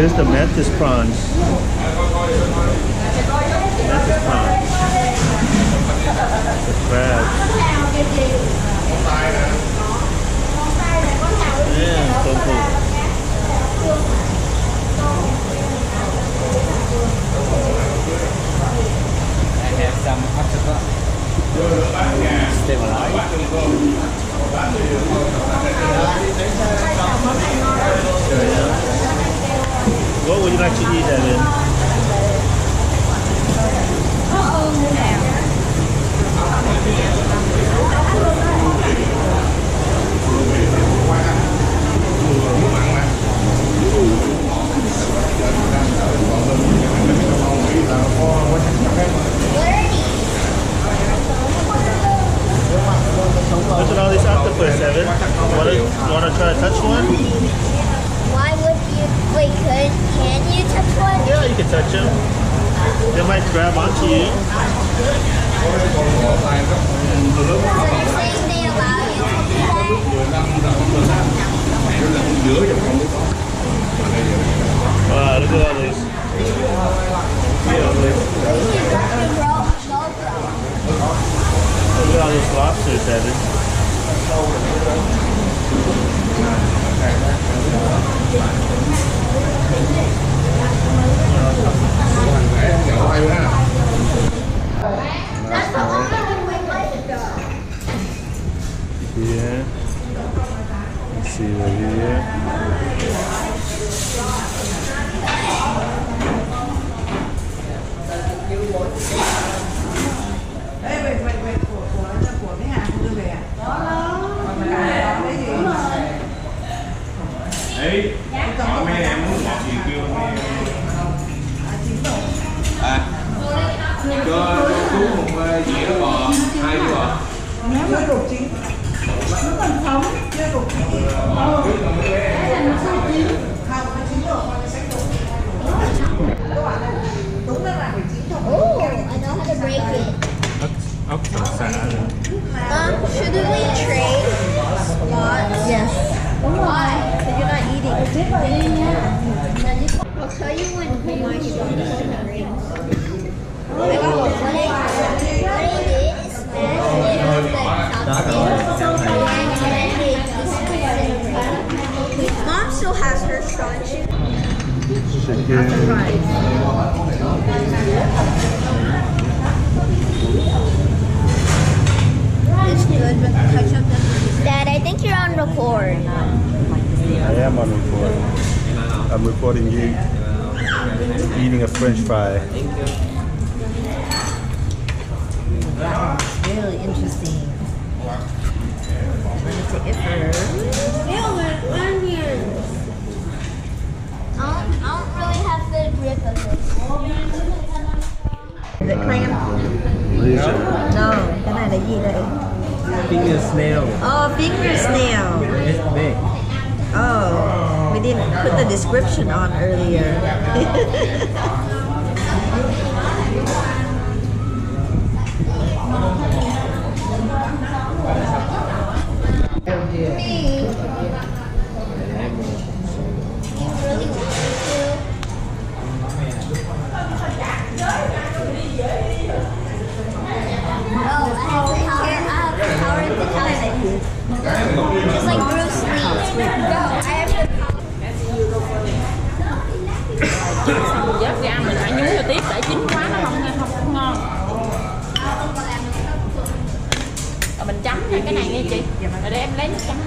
Here's the mantis prawns. Mantis prawns. The crabs. Yeah, so cool. I have some octopus. Stay alive. What would you like to eat, Evan? Look at all these octopus, Evan. Want to try to touch one? Why would you? Wait, can you touch one? Yeah, you can touch them. They might grab onto you. So you're saying they allow you to do that? Wow, look at all these. Look at all those lobsters, Evan. Here. Let's see right here. Đấy, hỏi mấy em muốn ngọt gì kêu mấy em. Cho chú một dĩa bò, 2 đĩa bò. Nó là ruột chín. Nó còn sống, chưa ruột chín. Đấy là nó sâu chín. Không, nó chín rồi, nó sẽ ruột. Các bạn ơi, đúng là phải chín thôi. Oh, I know how to break it. Should we trade spots? Yes. Why? Because you're not eating. I'll show you when my son is hungry. What I did is smash it on the chopstick. Mom still has her straw and she Chicken. It's good, but ketchup doesn't. Dad, I think you're on record. I am on record. I'm recording you eating a French fry. Really interesting. I'm gonna take it first. Onions. I don't really have good grip of it. Is it clam? No, cái này là gì đây? Finger snail. Oh, finger snail. It's big. Oh, we didn't put the description on earlier. Just like Bruce Lee. No, I have the Dớt ra mình phải nhúng vô tiếp để chín quá nó không ngon. Rồi mình chấm nha cái này nghe chị. Rồi để em lấy nước chấm.